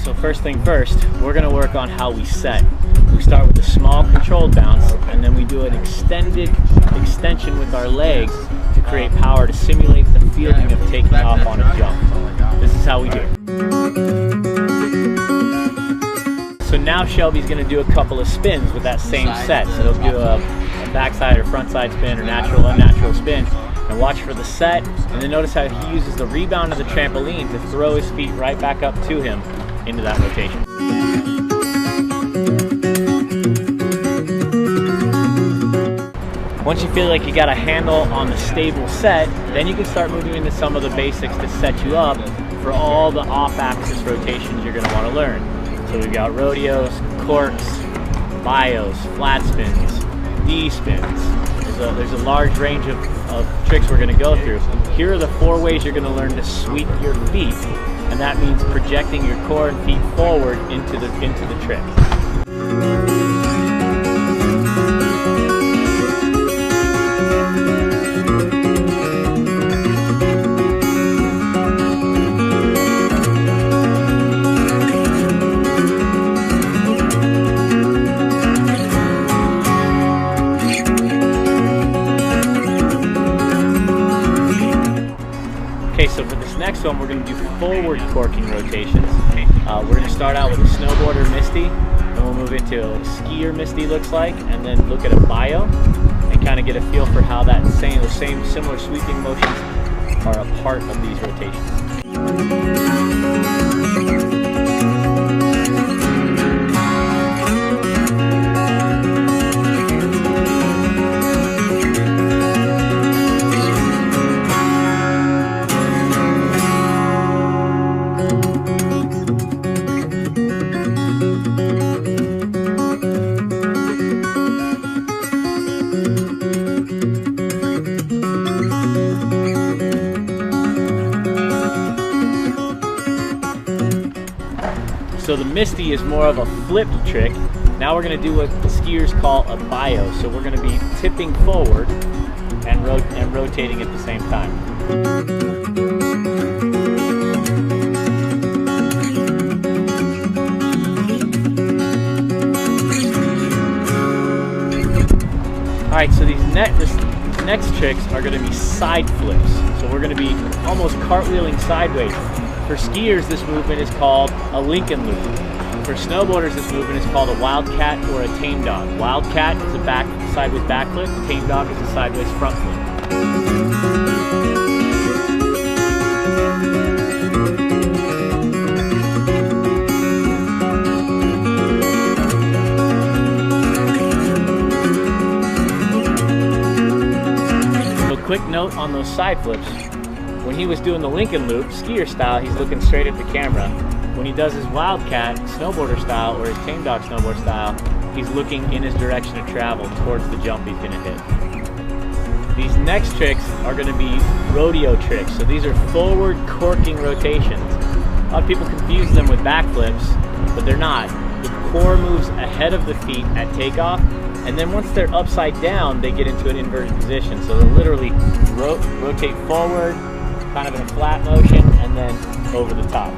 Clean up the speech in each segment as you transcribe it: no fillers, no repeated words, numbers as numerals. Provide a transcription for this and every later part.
So first thing first, we're going to work on how we set. We start with a small controlled bounce, and then we do an extension with our legs to create power to simulate the feeling of taking off on a jump. This is how we do it. So now Shelby's going to do a couple of spins with that same set. So he'll do a backside or frontside spin or natural, unnatural spin. And watch for the set, and then notice how he uses the rebound of the trampoline to throw his feet right back up to him into that rotation. Once you feel like you got a handle on the stable set, then you can start moving into some of the basics to set you up for all the off-axis rotations you're going to want to learn. So we've got rodeos, corks, bios, flat spins, D-spins. There's a large range of tricks we're going to go through. Here are the 4 ways you're going to learn to sweep your feet, and that means projecting your core and feet forward into the trick. Okay, so for this next one, we're going to do forward corking rotations. We're going to start out with a snowboarder Misty, and we'll move into a skier Misty looks like, and then look at a bio, and kind of get a feel for how those same similar sweeping motions are a part of these rotations. So the Misty is more of a flipped trick. Now we're going to do what skiers call a bio. So we're going to be tipping forward and rotating at the same time. Alright, so these next tricks are going to be side flips. So we're going to be almost cartwheeling sideways. For skiers, this movement is called a Lincoln loop. For snowboarders, this movement is called a wildcat or a tame dog. Wildcat is a sideways back flip, tame dog is a sideways front flip. So quick note on those side flips. When he was doing the Lincoln loop, skier style, he's looking straight at the camera. When he does his wildcat, snowboarder style, or his tame dog snowboard style, he's looking in his direction of travel towards the jump he's going to hit. These next tricks are going to be rodeo tricks. So these are forward corking rotations. A lot of people confuse them with backflips, but they're not. The core moves ahead of the feet at takeoff, and then once they're upside down, they get into an inverted position. So they'll literally rotate forward, kind of in a flat motion, and then over the top.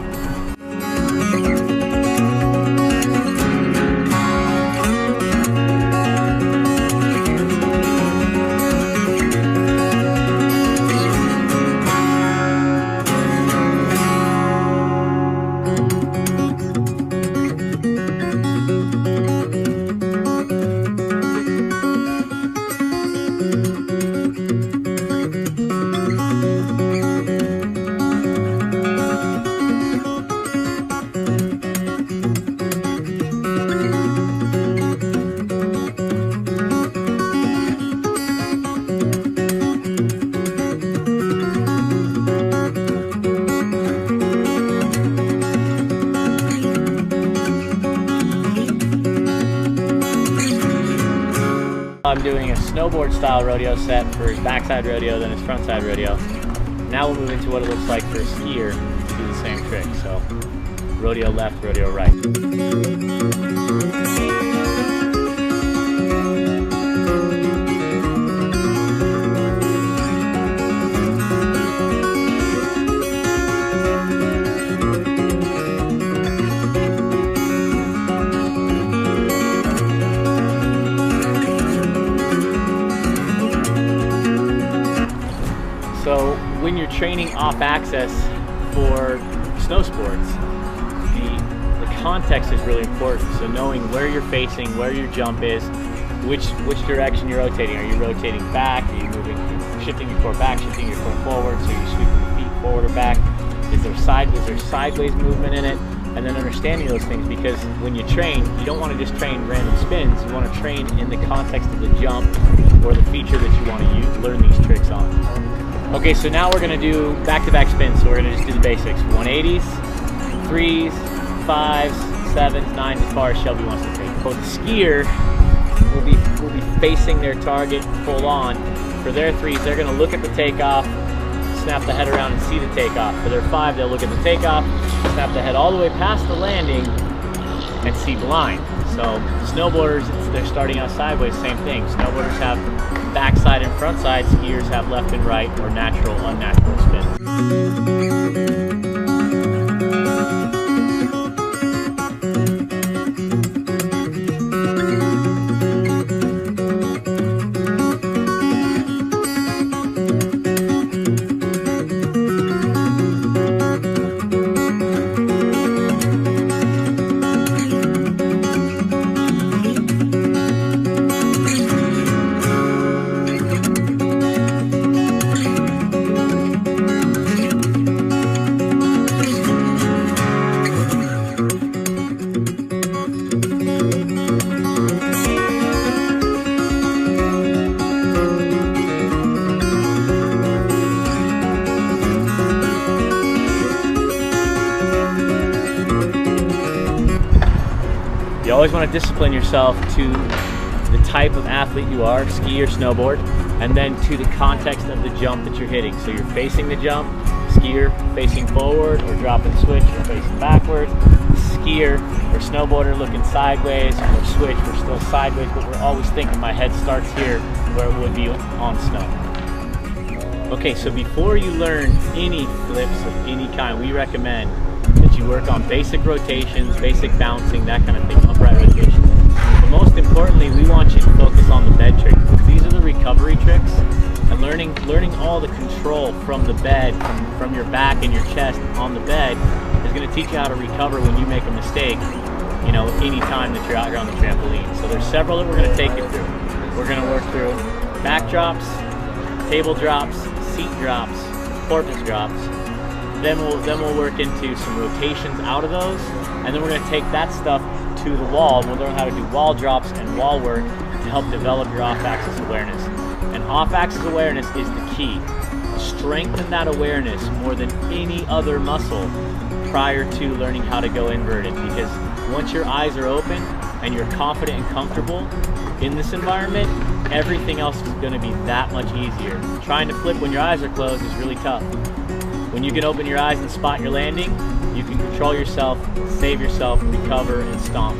I'm doing a snowboard style rodeo set for his backside rodeo, then his frontside rodeo. Now we'll move into what it looks like for a skier to do the same trick. So rodeo left, rodeo right. So when you're training off axis for snow sports, the context is really important. So knowing where you're facing, where your jump is, which direction you're rotating. Are you rotating back? Are you moving, shifting your core back, shifting your core forward? So you're sweeping your feet forward or back? Is there sideways movement in it? And then understanding those things, because when you train, you don't want to just train random spins. You want to train in the context of the jump or the feature that you want to learn these tricks on. Okay, so now we're going to do back-to-back spins. So we're going to just do the basics: 180s, 3s, 5s, 7s, 9s, as far as Shelby wants to take. Both the skier will be facing their target full on. For their 3s, they're going to look at the takeoff, snap the head around and see the takeoff. For their 5, they'll look at the takeoff, snap the head all the way past the landing, and see blind. So snowboarders, they're starting out sideways, same thing. Snowboarders have backside and front side, skiers have left and right, or natural, unnatural spin. You always want to discipline yourself to the type of athlete you are, ski or snowboard, and then to the context of the jump that you're hitting. So you're facing the jump, skier facing forward or dropping switch or facing backward, skier or snowboarder looking sideways or switch, we're still sideways, but we're always thinking my head starts here where it would be on snow. Okay, so before you learn any flips of any kind, we recommend that you work on basic rotations, basic bouncing, that kind of thing, upright rotation. But most importantly, we want you to focus on the bed tricks. These are the recovery tricks, and learning all the control from the bed, from your back and your chest on the bed, is going to teach you how to recover when you make a mistake, you know, any time that you're out here on the trampoline. So there's several that we're going to take you through. We're going to work through back drops, table drops, seat drops, porpoise drops. Then we'll work into some rotations out of those, and then we're going to take that stuff to the wall. We'll learn how to do wall drops and wall work to help develop your off-axis awareness. And off-axis awareness is the key. Strengthen that awareness more than any other muscle prior to learning how to go inverted, because once your eyes are open and you're confident and comfortable in this environment, everything else is going to be that much easier. Trying to flip when your eyes are closed is really tough. When you can open your eyes and spot your landing, you can control yourself, save yourself, recover, and stomp.